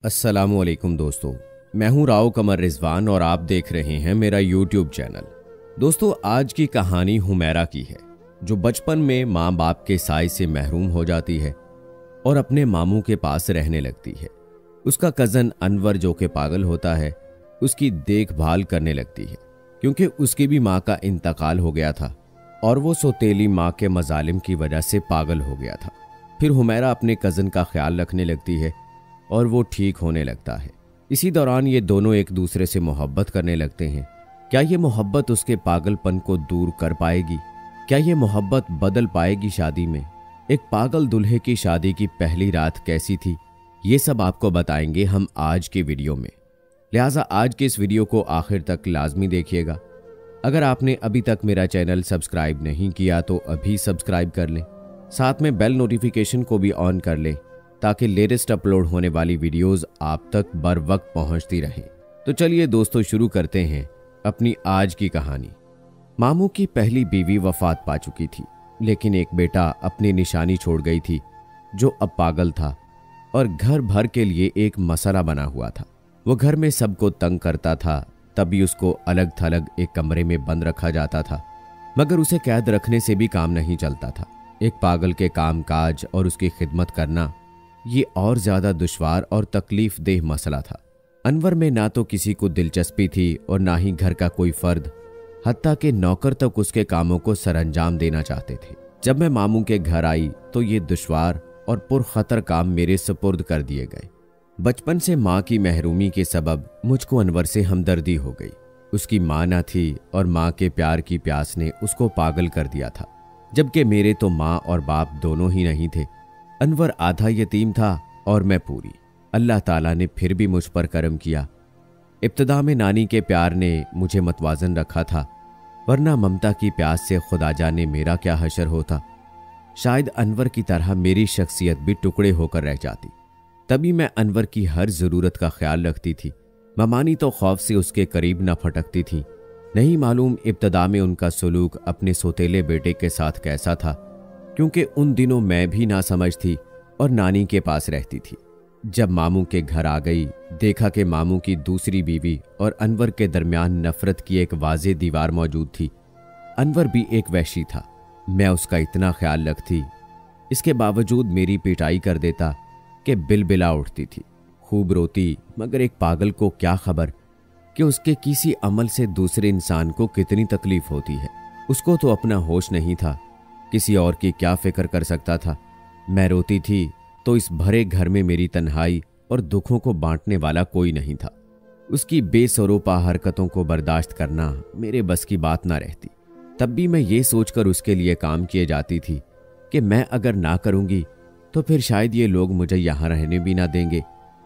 अस्सलामुअलैकुम दोस्तों, मैं हूं राव कमर रिजवान और आप देख रहे हैं मेरा यूट्यूब चैनल। दोस्तों, आज की कहानी हुमैरा की है, जो बचपन में माँ बाप के साय से महरूम हो जाती है और अपने मामू के पास रहने लगती है। उसका कज़न अनवर, जो कि पागल होता है, उसकी देखभाल करने लगती है क्योंकि उसकी भी माँ का इंतकाल हो गया था और वो सौतेली माँ के मजालिम की वजह से पागल हो गया था। फिर हुमैरा अपने कज़न का ख्याल रखने लगती है और वो ठीक होने लगता है। इसी दौरान ये दोनों एक दूसरे से मोहब्बत करने लगते हैं। क्या ये मोहब्बत उसके पागलपन को दूर कर पाएगी? क्या ये मोहब्बत बदल पाएगी शादी में? एक पागल दूल्हे की शादी की पहली रात कैसी थी, ये सब आपको बताएंगे हम आज की वीडियो में। लिहाजा आज के इस वीडियो को आखिर तक लाजमी देखिएगा। अगर आपने अभी तक मेरा चैनल सब्सक्राइब नहीं किया तो अभी सब्सक्राइब कर लें, साथ में बेल नोटिफिकेशन को भी ऑन कर लें ताकि लेटेस्ट अपलोड होने वाली वीडियोस आप तक बर वक्त पहुंचती रहें। तो चलिए दोस्तों, शुरू करते हैं अपनी आज की कहानी। मामू की पहली बीवी वफात पा चुकी थी, लेकिन एक बेटा अपनी निशानी छोड़ गई थी जो अब पागल था और घर भर के लिए एक मसला बना हुआ था। वो घर में सबको तंग करता था, तभी उसको अलग थलग एक कमरे में बंद रखा जाता था, मगर उसे कैद रखने से भी काम नहीं चलता था। एक पागल के काम काज और उसकी खिदमत करना ये और ज्यादा दुश्वार और तकलीफ देह मसला था। अनवर में ना तो किसी को दिलचस्पी थी और ना ही घर का कोई फर्द, हत्ता के नौकर तक उसके कामों को सरअंजाम देना चाहते थे। जब मैं मामू के घर आई तो ये दुश्वार और पुरखतर काम मेरे सुपुर्द कर दिए गए। बचपन से माँ की महरूमी के सबब मुझको अनवर से हमदर्दी हो गई। उसकी माँ ना थी और माँ के प्यार की प्यास ने उसको पागल कर दिया था, जबकि मेरे तो माँ और बाप दोनों ही नहीं थे। अनवर आधा यतीम था और मैं पूरी। अल्लाह ताला ने फिर भी मुझ पर करम किया। इब्तिदा में नानी के प्यार ने मुझे मतवाजन रखा था, वरना ममता की प्यास से खुदा जाने मेरा क्या हशर होता। शायद अनवर की तरह मेरी शख्सियत भी टुकड़े होकर रह जाती। तभी मैं अनवर की हर ज़रूरत का ख्याल रखती थी। ममानी तो खौफ से उसके करीब न फटकती थी। नहीं मालूम इब्तिदा में उनका सलूक अपने सौतेले बेटे के साथ कैसा था, क्योंकि उन दिनों मैं भी ना समझ थी और नानी के पास रहती थी। जब मामू के घर आ गई, देखा कि मामू की दूसरी बीवी और अनवर के दरमियान नफरत की एक वाज़े दीवार मौजूद थी। अनवर भी एक वहशी था। मैं उसका इतना ख्याल रखती, इसके बावजूद मेरी पिटाई कर देता कि बिलबिला उठती थी। खूब रोती, मगर एक पागल को क्या खबर कि उसके किसी अमल से दूसरे इंसान को कितनी तकलीफ होती है। उसको तो अपना होश नहीं था, किसी और की क्या फिक्र कर सकता था। मैं रोती थी तो इस भरे घर में मेरी तन्हाई और दुखों को बांटने वाला कोई नहीं था। उसकी बेसरोपा हरकतों को बर्दाश्त करना मेरे बस की बात ना रहती। तब भी मैं ये सोचकर उसके लिए काम किए जाती थी कि मैं अगर ना करूँगी तो फिर शायद ये लोग मुझे यहाँ रहने भी ना देंगे,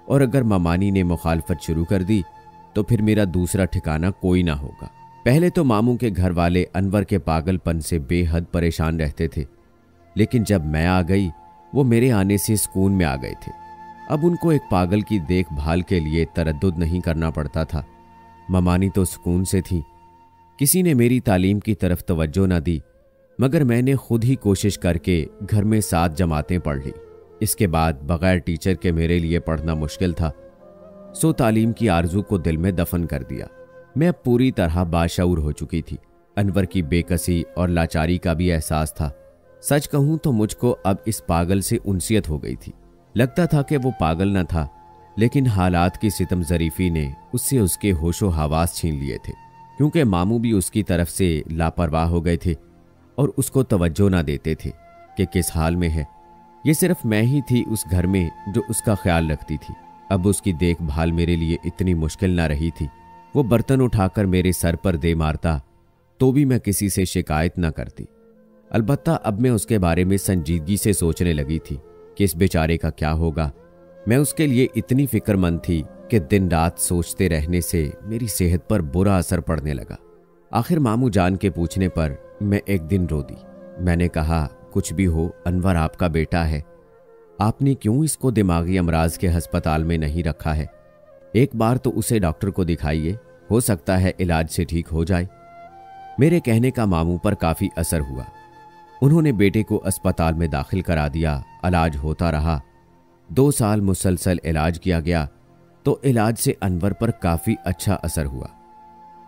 और अगर ममानी ने मुखालफत शुरू कर दी तो फिर मेरा दूसरा ठिकाना कोई ना होगा। पहले तो मामू के घर वाले अनवर के पागलपन से बेहद परेशान रहते थे, लेकिन जब मैं आ गई वो मेरे आने से सुकून में आ गए थे। अब उनको एक पागल की देखभाल के लिए तरद्दुद नहीं करना पड़ता था। ममानी तो सुकून से थी। किसी ने मेरी तालीम की तरफ तवज्जो ना दी, मगर मैंने खुद ही कोशिश करके घर में 7 जमातें पढ़ ली। इसके बाद बगैर टीचर के मेरे लिए पढ़ना मुश्किल था, सो तालीम की आरजू को दिल में दफन कर दिया। मैं अब पूरी तरह बाशऊर हो चुकी थी। अनवर की बेकसी और लाचारी का भी एहसास था। सच कहूं तो मुझको अब इस पागल से उनसियत हो गई थी। लगता था कि वो पागल न था, लेकिन हालात की सितम ज़रीफ़ी ने उससे उसके होशो हवास छीन लिए थे, क्योंकि मामू भी उसकी तरफ से लापरवाह हो गए थे और उसको तवज्जो ना देते थे कि किस हाल में है। ये सिर्फ मैं ही थी उस घर में जो उसका ख्याल रखती थी। अब उसकी देखभाल मेरे लिए इतनी मुश्किल ना रही थी। वो बर्तन उठाकर मेरे सर पर दे मारता तो भी मैं किसी से शिकायत ना करती। अलबत्ता अब मैं उसके बारे में संजीदगी से सोचने लगी थी कि इस बेचारे का क्या होगा। मैं उसके लिए इतनी फिक्रमंद थी कि दिन रात सोचते रहने से मेरी सेहत पर बुरा असर पड़ने लगा। आखिर मामू जान के पूछने पर मैं एक दिन रो दी। मैंने कहा, कुछ भी हो, अनवर आपका बेटा है। आपने क्यों इसको दिमागी अमराज के अस्पताल में नहीं रखा है? एक बार तो उसे डॉक्टर को दिखाइए, हो सकता है इलाज से ठीक हो जाए। मेरे कहने का मामू पर काफ़ी असर हुआ। उन्होंने बेटे को अस्पताल में दाखिल करा दिया। इलाज होता रहा। 2 साल मुसलसल इलाज किया गया, तो इलाज से अनवर पर काफ़ी अच्छा असर हुआ।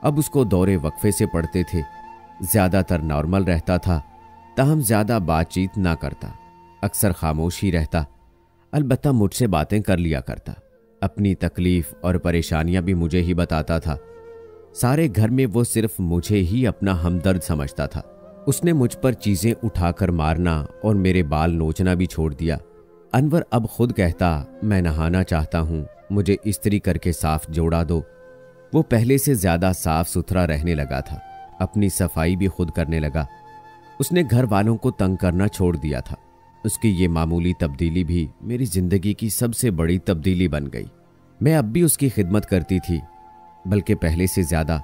अब उसको दौरे वक्फे से पड़ते थे, ज़्यादातर नॉर्मल रहता था, ताहम ज़्यादा बातचीत ना करता, अक्सर खामोश ही रहता, अलबत्ता मुझसे बातें कर लिया करता। अपनी तकलीफ़ और परेशानियां भी मुझे ही बताता था। सारे घर में वो सिर्फ मुझे ही अपना हमदर्द समझता था। उसने मुझ पर चीज़ें उठाकर मारना और मेरे बाल नोचना भी छोड़ दिया। अनवर अब खुद कहता, मैं नहाना चाहता हूँ, मुझे इस्त्री करके साफ जोड़ा दो। वो पहले से ज़्यादा साफ सुथरा रहने लगा था, अपनी सफाई भी खुद करने लगा। उसने घर वालों को तंग करना छोड़ दिया था। उसकी ये मामूली तब्दीली भी मेरी ज़िंदगी की सबसे बड़ी तब्दीली बन गई। मैं अब भी उसकी खिदमत करती थी, बल्कि पहले से ज़्यादा,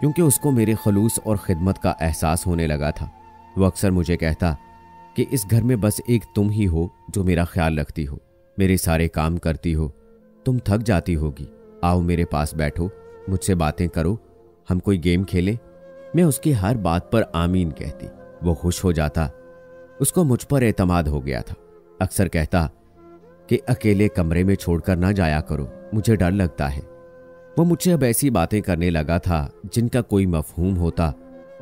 क्योंकि उसको मेरे खलूस और ख़िदमत का एहसास होने लगा था। वो अक्सर मुझे कहता कि इस घर में बस एक तुम ही हो जो मेरा ख्याल रखती हो, मेरे सारे काम करती हो। तुम थक जाती होगी, आओ मेरे पास बैठो, मुझसे बातें करो, हम कोई गेम खेलें। मैं उसकी हर बात पर आमीन कहती। वो खुश हो जाता। उसको मुझ पर एतमाद हो गया था। अक्सर कहता कि अकेले कमरे में छोड़कर ना जाया करो, मुझे डर लगता है। वो मुझसे अब ऐसी बातें करने लगा था जिनका कोई मफहूम होता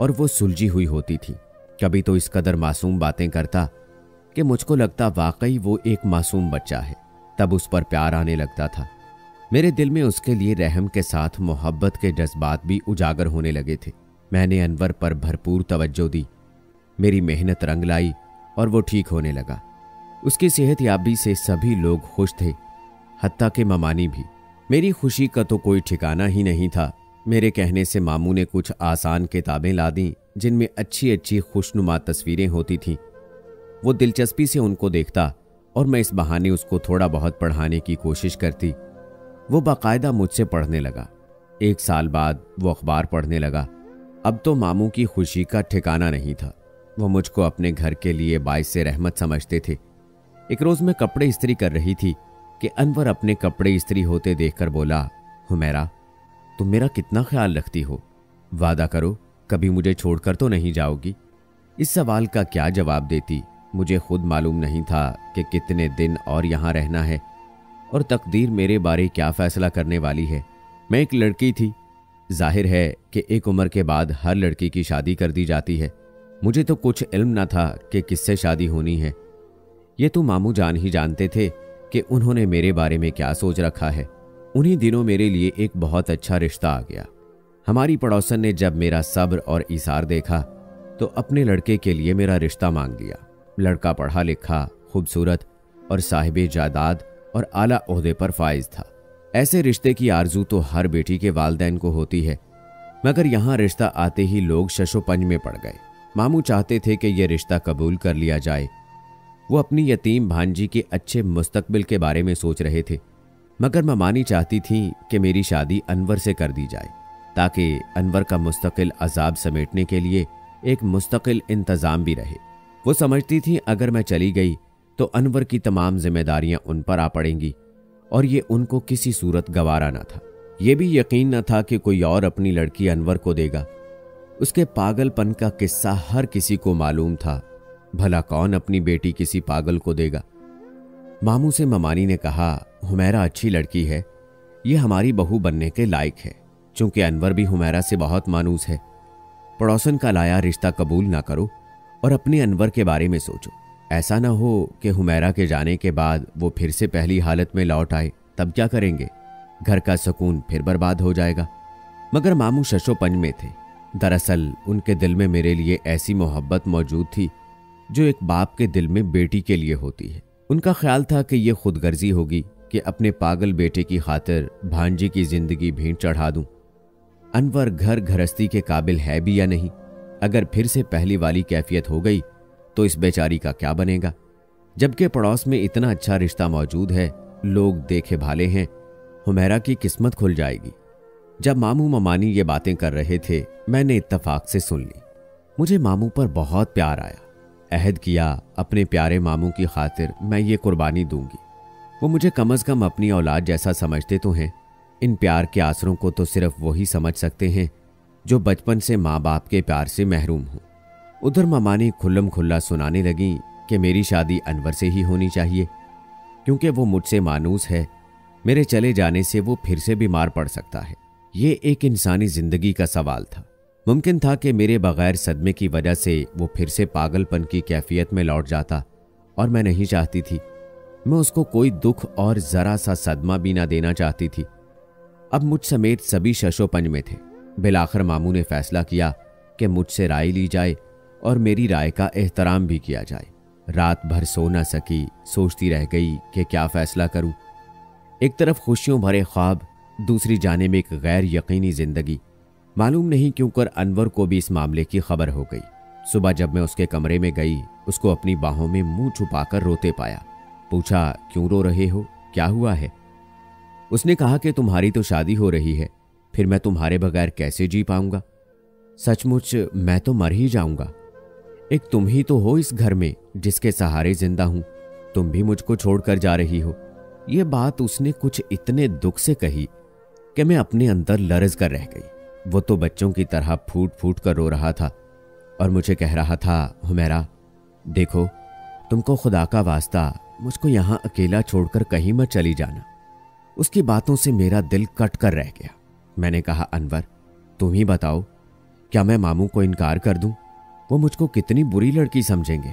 और वो सुलझी हुई होती थी। कभी तो इस कदर मासूम बातें करता कि मुझको लगता वाकई वो एक मासूम बच्चा है। तब उस पर प्यार आने लगता था। मेरे दिल में उसके लिए रहम के साथ मोहब्बत के जज्बात भी उजागर होने लगे थे। मैंने अनवर पर भरपूर तवज्जो दी। मेरी मेहनत रंग लाई और वो ठीक होने लगा। उसकी सेहतयाबी से सभी लोग खुश थे, हत्ता कि ममानी भी। मेरी खुशी का तो कोई ठिकाना ही नहीं था। मेरे कहने से मामू ने कुछ आसान किताबें ला दी जिनमें अच्छी अच्छी खुशनुमा तस्वीरें होती थीं। वो दिलचस्पी से उनको देखता और मैं इस बहाने उसको थोड़ा बहुत पढ़ाने की कोशिश करती। वो बाकायदा मुझसे पढ़ने लगा। 1 साल बाद वो अखबार पढ़ने लगा। अब तो मामू की खुशी का ठिकाना नहीं था। वो मुझको अपने घर के लिए बाइस से रहमत समझते थे। एक रोज़ मैं कपड़े इस्त्री कर रही थी कि अनवर अपने कपड़े इस्त्री होते देखकर बोला, हुमैरा, तुम मेरा कितना ख्याल रखती हो? वादा करो कभी मुझे छोड़कर तो नहीं जाओगी। इस सवाल का क्या जवाब देती? मुझे खुद मालूम नहीं था कि कितने दिन और यहाँ रहना है और तकदीर मेरे बारे क्या फैसला करने वाली है। मैं एक लड़की थी। जाहिर है कि एक उम्र के बाद हर लड़की की शादी कर दी जाती है। मुझे तो कुछ इल्म न था कि किससे शादी होनी है। ये तो मामू जान ही जानते थे कि उन्होंने मेरे बारे में क्या सोच रखा है। उन्हीं दिनों मेरे लिए एक बहुत अच्छा रिश्ता आ गया। हमारी पड़ोसन ने जब मेरा सब्र और इसार देखा तो अपने लड़के के लिए मेरा रिश्ता मांग लिया। लड़का पढ़ा लिखा, खूबसूरत और साहिब जायदाद और आला ओहदे पर फाइज था। ऐसे रिश्ते की आरजू तो हर बेटी के वालिदैन को होती है, मगर यहाँ रिश्ता आते ही लोग शशोपंज में पड़ गए। मामू चाहते थे कि यह रिश्ता कबूल कर लिया जाए। वो अपनी यतीम भांजी के अच्छे मुस्तकबिल के बारे में सोच रहे थे, मगर ममानी चाहती थी कि मेरी शादी अनवर से कर दी जाए ताकि अनवर का मुस्तकिल अजाब समेटने के लिए एक मुस्तकिल इंतज़ाम भी रहे। वो समझती थी अगर मैं चली गई तो अनवर की तमाम जिम्मेदारियां उन पर आ पड़ेंगी और ये उनको किसी सूरत गवारा न था। ये भी यकीन न था कि कोई और अपनी लड़की अनवर को देगा। उसके पागलपन का किस्सा हर किसी को मालूम था। भला कौन अपनी बेटी किसी पागल को देगा? मामू से ममानी ने कहा, हुमैरा अच्छी लड़की है, ये हमारी बहू बनने के लायक है। चूंकि अनवर भी हुमैरा से बहुत मानूस है, पड़ोसन का लाया रिश्ता कबूल ना करो और अपने अनवर के बारे में सोचो। ऐसा ना हो कि हुमैरा के जाने के बाद वो फिर से पहली हालत में लौट आए, तब क्या करेंगे? घर का सुकून फिर बर्बाद हो जाएगा। मगर मामू शशोपंज में थे। दरअसल उनके दिल में मेरे लिए ऐसी मोहब्बत मौजूद थी जो एक बाप के दिल में बेटी के लिए होती है। उनका ख्याल था कि यह खुदगर्जी होगी कि अपने पागल बेटे की खातिर भांजी की जिंदगी भेंट चढ़ा दूं। अनवर घर गृहस्थी के काबिल है भी या नहीं? अगर फिर से पहली वाली कैफियत हो गई तो इस बेचारी का क्या बनेगा? जबकि पड़ोस में इतना अच्छा रिश्ता मौजूद है, लोग देखे भाले हैं, हुमैरा की किस्मत खुल जाएगी। जब मामू ममानी ये बातें कर रहे थे, मैंने इत्तफाक से सुन ली। मुझे मामू पर बहुत प्यार आया। अहद किया अपने प्यारे मामू की खातिर मैं ये कुर्बानी दूंगी। वो मुझे कम से कम अपनी औलाद जैसा समझते तो हैं। इन प्यार के आसरों को तो सिर्फ वही समझ सकते हैं जो बचपन से माँ बाप के प्यार से महरूम हों। उधर ममानी खुल्लम खुल्ला सुनाने लगी कि मेरी शादी अनवर से ही होनी चाहिए क्योंकि वो मुझसे मानूस है, मेरे चले जाने से वो फिर से बीमार पड़ सकता है। ये एक इंसानी जिंदगी का सवाल था। मुमकिन था कि मेरे बगैर सदमे की वजह से वो फिर से पागलपन की कैफियत में लौट जाता, और मैं नहीं चाहती थी। मैं उसको कोई दुख और जरा सा सदमा भी ना देना चाहती थी। अब मुझ समेत सभी शशोपंज में थे। बिलाखिर मामू ने फैसला किया कि मुझसे राय ली जाए और मेरी राय का एहतराम भी किया जाए। रात भर सो न सकी, सोचती रह गई कि क्या फैसला करूं। एक तरफ खुशियों भरे ख्वाब, दूसरी जानिब एक गैर यकीनी जिंदगी। मालूम नहीं क्यों कर अनवर को भी इस मामले की खबर हो गई। सुबह जब मैं उसके कमरे में गई, उसको अपनी बाहों में मुंह छुपाकर रोते पाया। पूछा, क्यों रो रहे हो, क्या हुआ है? उसने कहा कि तुम्हारी तो शादी हो रही है, फिर मैं तुम्हारे बगैर कैसे जी पाऊंगा? सचमुच मैं तो मर ही जाऊंगा। एक तुम ही तो हो इस घर में जिसके सहारे जिंदा हूं। तुम भी मुझको छोड़कर जा रही हो। यह बात उसने कुछ इतने दुख से कही कि मैं अपने अंदर लरज कर रह गई। वो तो बच्चों की तरह फूट फूट कर रो रहा था और मुझे कह रहा था, हुमैरा देखो, तुमको खुदा का वास्ता मुझको यहां अकेला छोड़कर कहीं मत चली जाना। उसकी बातों से मेरा दिल कट कर रह गया। मैंने कहा, अनवर तुम ही बताओ, क्या मैं मामू को इनकार कर दूं? वो मुझको कितनी बुरी लड़की समझेंगे।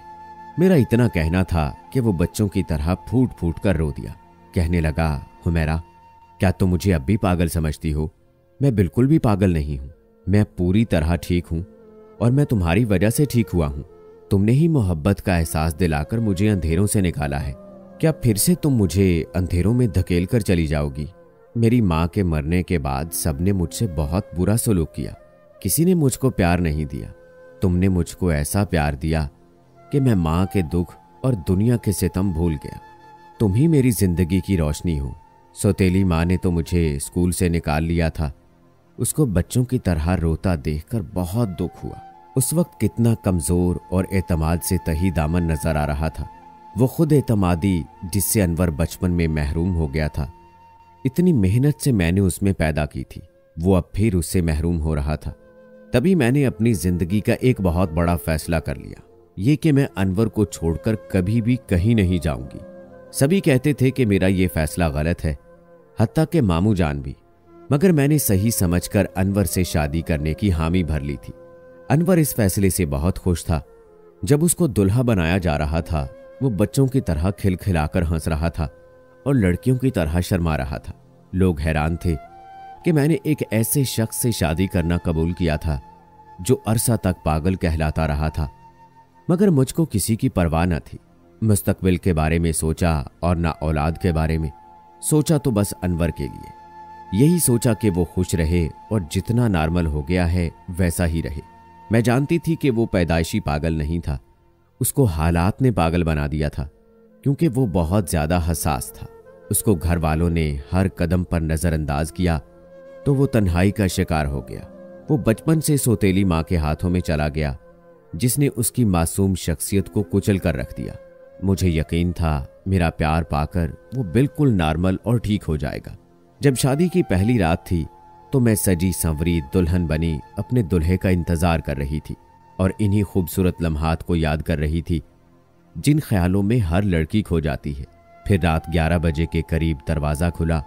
मेरा इतना कहना था कि वो बच्चों की तरह फूट फूट कर रो दिया। कहने लगा, हुमैरा क्या तुम मुझे अब भी पागल समझती हो? मैं बिल्कुल भी पागल नहीं हूं। मैं पूरी तरह ठीक हूं और मैं तुम्हारी वजह से ठीक हुआ हूं। तुमने ही मोहब्बत का एहसास दिलाकर मुझे अंधेरों से निकाला है। क्या फिर से तुम मुझे अंधेरों में धकेल कर चली जाओगी? मेरी माँ के मरने के बाद सबने मुझसे बहुत बुरा सलूक किया। किसी ने मुझको प्यार नहीं दिया। तुमने मुझको ऐसा प्यार दिया कि मैं माँ के दुख और दुनिया के सितम भूल गया। तुम ही मेरी जिंदगी की रोशनी हो। सौतेली माँ ने तो मुझे स्कूल से निकाल लिया था। उसको बच्चों की तरह रोता देखकर बहुत दुख हुआ। उस वक्त कितना कमजोर और एतमाद से तही दामन नजर आ रहा था। वो खुद एतमादी जिससे अनवर बचपन में महरूम हो गया था। इतनी मेहनत से मैंने उसमें पैदा की थी, वो अब फिर उससे महरूम हो रहा था। तभी मैंने अपनी जिंदगी का एक बहुत बड़ा फैसला कर लिया, ये कि मैं अनवर को छोड़कर कभी भी कहीं नहीं जाऊंगी। सभी कहते थे कि मेरा ये फैसला गलत है, हत्ता के मामू जान भी, मगर मैंने सही समझकर अनवर से शादी करने की हामी भर ली थी। अनवर इस फैसले से बहुत खुश था। जब उसको दुल्हा बनाया जा रहा था, वो बच्चों की तरह खिलखिलाकर हंस रहा था और लड़कियों की तरह शर्मा रहा था। लोग हैरान थे कि मैंने एक ऐसे शख्स से शादी करना कबूल किया था जो अरसा तक पागल कहलाता रहा था, मगर मुझको किसी की परवाह न थी। मुस्तकबिल के बारे में सोचा और ना औलाद के बारे में सोचा, तो बस अनवर के लिए यही सोचा कि वो खुश रहे और जितना नॉर्मल हो गया है वैसा ही रहे। मैं जानती थी कि वो पैदाइशी पागल नहीं था, उसको हालात ने पागल बना दिया था, क्योंकि वो बहुत ज्यादा हसास था। उसको घर वालों ने हर कदम पर नजरअंदाज किया तो वो तन्हाई का शिकार हो गया। वो बचपन से सौतेली माँ के हाथों में चला गया, जिसने उसकी मासूम शख्सियत को कुचल कर रख दिया। मुझे यकीन था मेरा प्यार पाकर वो बिल्कुल नॉर्मल और ठीक हो जाएगा। जब शादी की पहली रात थी तो मैं सजी संवरी दुल्हन बनी अपने दुल्हे का इंतजार कर रही थी और इन्हीं खूबसूरत लम्हात को याद कर रही थी जिन ख्यालों में हर लड़की खो जाती है। फिर रात 11 बजे के करीब दरवाज़ा खुला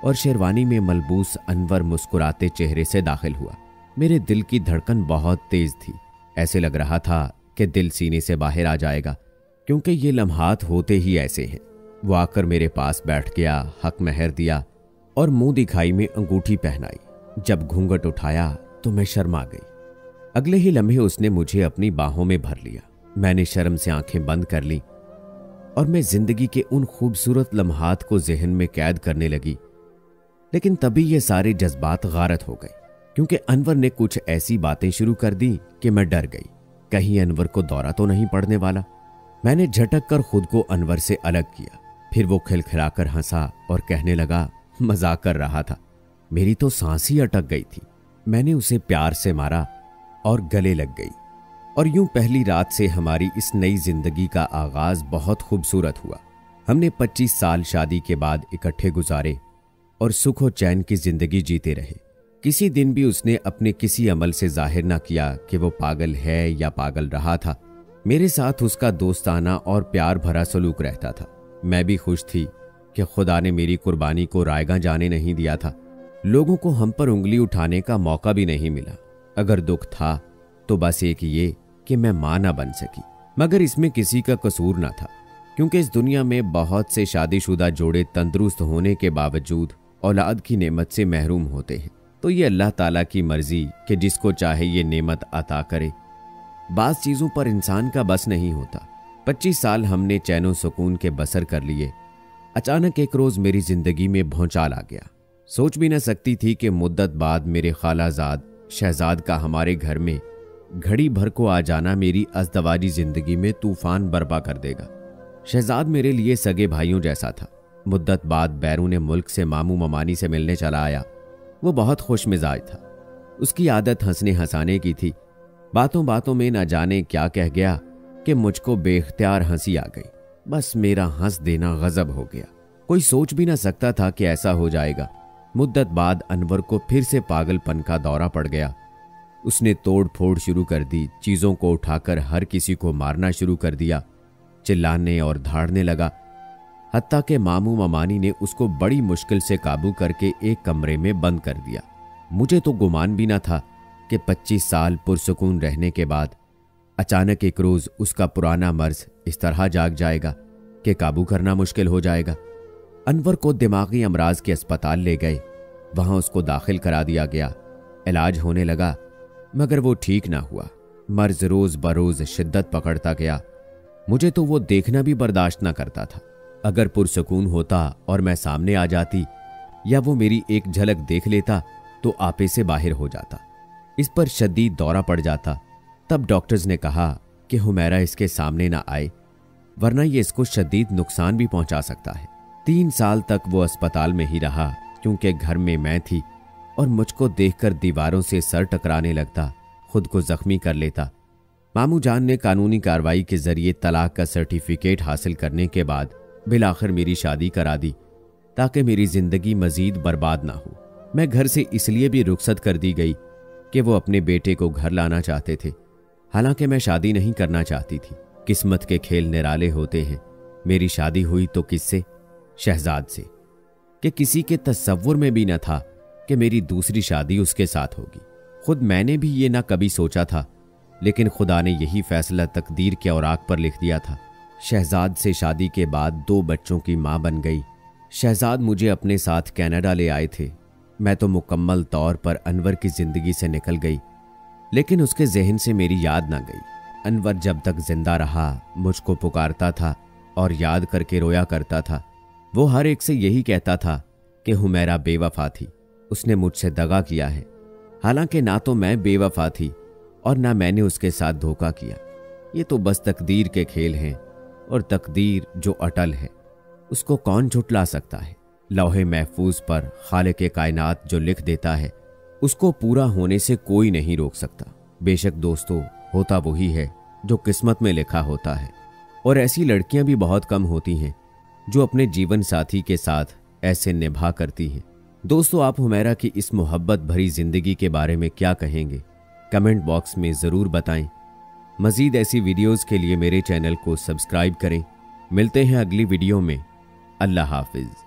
और शेरवानी में मलबूस अनवर मुस्कुराते चेहरे से दाखिल हुआ। मेरे दिल की धड़कन बहुत तेज थी। ऐसे लग रहा था कि दिल सीने से बाहर आ जाएगा, क्योंकि ये लम्हात होते ही ऐसे हैं। वो आकर मेरे पास बैठ गया, हक महर दिया और मुंह दिखाई में अंगूठी पहनाई। जब घूंघट उठाया तो मैं शर्मा गई। अगले ही लम्हे उसने मुझे अपनी बाहों में भर लिया। मैंने शर्म से आंखें बंद कर ली और मैं जिंदगी के उन खूबसूरत लम्हात को जहन में कैद करने लगी। लेकिन तभी ये सारे जज्बात गारत हो गए, क्योंकि अनवर ने कुछ ऐसी बातें शुरू कर दी कि मैं डर गई। कहीं अनवर को दौरा तो नहीं पड़ने वाला। मैंने झटक कर खुद को अनवर से अलग किया। फिर वो खिलखिलाकर हंसा और कहने लगा, मजाक कर रहा था। मेरी तो सांस ही अटक गई थी। मैंने उसे प्यार से मारा और गले लग गई। और यूं पहली रात से हमारी इस नई जिंदगी का आगाज बहुत खूबसूरत हुआ। हमने 25 साल शादी के बाद इकट्ठे गुजारे और सुख और चैन की जिंदगी जीते रहे। किसी दिन भी उसने अपने किसी अमल से जाहिर ना किया कि वो पागल है या पागल रहा था। मेरे साथ उसका दोस्ताना और प्यार भरा सलूक रहता था। मैं भी खुश थी, कि खुदा ने मेरी कुर्बानी को रायगा जाने नहीं दिया था। लोगों को हम पर उंगली उठाने का मौका भी नहीं मिला। अगर दुख था तो बस एक ये कि मैं मां ना बन सकी, मगर इसमें किसी का कसूर ना था, क्योंकि इस दुनिया में बहुत से शादीशुदा जोड़े तंदुरुस्त होने के बावजूद औलाद की नेमत से महरूम होते हैं। तो ये अल्लाह ताला की मर्जी कि जिसको चाहे ये नेमत अता करे। बाज़ चीज़ों पर इंसान का बस नहीं होता। 25 साल हमने चैनो सुकून के बसर कर लिए। अचानक एक रोज़ मेरी जिंदगी में भौचाल आ गया। सोच भी न सकती थी कि मुद्दत बाद मेरे खालाजाद शहजाद का हमारे घर में घड़ी भर को आ जाना मेरी अज़दवाजी जिंदगी में तूफान बर्पा कर देगा। शहजाद मेरे लिए सगे भाइयों जैसा था। मुद्दत बाद बैरून मुल्क से मामू ममानी से मिलने चला आया। वो बहुत खुश मिजाज था। उसकी आदत हंसने हंसाने की थी। बातों बातों में न जाने क्या कह गया कि मुझको बेख्तियार हंसी आ गई। बस मेरा हंस देना गजब हो गया। कोई सोच भी न सकता था कि ऐसा हो जाएगा। मुद्दत बाद अनवर को फिर से पागलपन का दौरा पड़ गया। उसने तोड़ फोड़ शुरू कर दी। चीज़ों को उठाकर हर किसी को मारना शुरू कर दिया। चिल्लाने और धाड़ने लगा। हत्ता के मामू ममानी ने उसको बड़ी मुश्किल से काबू करके एक कमरे में बंद कर दिया। मुझे तो गुमान भी न था कि 25 साल पुरसुकून रहने के बाद अचानक एक रोज़ उसका पुराना मर्ज इस तरह जाग जाएगा कि काबू करना मुश्किल हो जाएगा। अनवर को दिमागी अमराज के अस्पताल ले गए। वहां उसको दाखिल करा दिया गया। इलाज होने लगा, मगर वो ठीक ना हुआ। मर्ज रोज़ बरोज़ शिद्दत पकड़ता गया। मुझे तो वो देखना भी बर्दाश्त ना करता था। अगर पुरसुकून होता और मैं सामने आ जाती या वो मेरी एक झलक देख लेता तो आपे से बाहर हो जाता। इस पर शदीद दौरा पड़ जाता। तब डॉक्टर्स ने कहा कि हुमैरा इसके सामने ना आए, वरना ये इसको शदीद नुकसान भी पहुंचा सकता है। 3 साल तक वो अस्पताल में ही रहा, क्योंकि घर में मैं थी और मुझको देखकर दीवारों से सर टकराने लगता, खुद को जख्मी कर लेता। मामू जान ने कानूनी कार्रवाई के जरिए तलाक का सर्टिफिकेट हासिल करने के बाद बिलाखिर मेरी शादी करा दी, ताकि मेरी जिंदगी मजीद बर्बाद ना हो। मैं घर से इसलिए भी रुखसत कर दी गई कि वो अपने बेटे को घर लाना चाहते थे। हालांकि मैं शादी नहीं करना चाहती थी। किस्मत के खेल निराले होते हैं। मेरी शादी हुई तो किससे? शहजाद से, कि किसी के तस्वुर में भी न था कि मेरी दूसरी शादी उसके साथ होगी। खुद मैंने भी ये ना कभी सोचा था, लेकिन खुदा ने यही फैसला तकदीर के औराक पर लिख दिया था। शहजाद से शादी के बाद 2 बच्चों की मां बन गई। शहजाद मुझे अपने साथ कनाडा ले आए थे। मैं तो मुकम्मल तौर पर अनवर की जिंदगी से निकल गई, लेकिन उसके जहन से मेरी याद ना गई। अनवर जब तक जिंदा रहा मुझको पुकारता था और याद करके रोया करता था। वो हर एक से यही कहता था कि हुमैरा बेवफा थी, उसने मुझसे दगा किया है। हालांकि ना तो मैं बेवफा थी और ना मैंने उसके साथ धोखा किया। ये तो बस तकदीर के खेल हैं, और तकदीर जो अटल है उसको कौन झुटला सकता है। लौहे महफूज पर खालिक कायनात जो लिख देता है उसको पूरा होने से कोई नहीं रोक सकता। बेशक दोस्तों, होता वही है जो किस्मत में लिखा होता है, और ऐसी लड़कियां भी बहुत कम होती हैं जो अपने जीवन साथी के साथ ऐसे निभा करती हैं। दोस्तों, आप हुमैरा की इस मोहब्बत भरी जिंदगी के बारे में क्या कहेंगे? कमेंट बॉक्स में ज़रूर बताएं। मज़ीद ऐसी वीडियोस के लिए मेरे चैनल को सब्सक्राइब करें। मिलते हैं अगली वीडियो में। अल्लाह हाफिज़।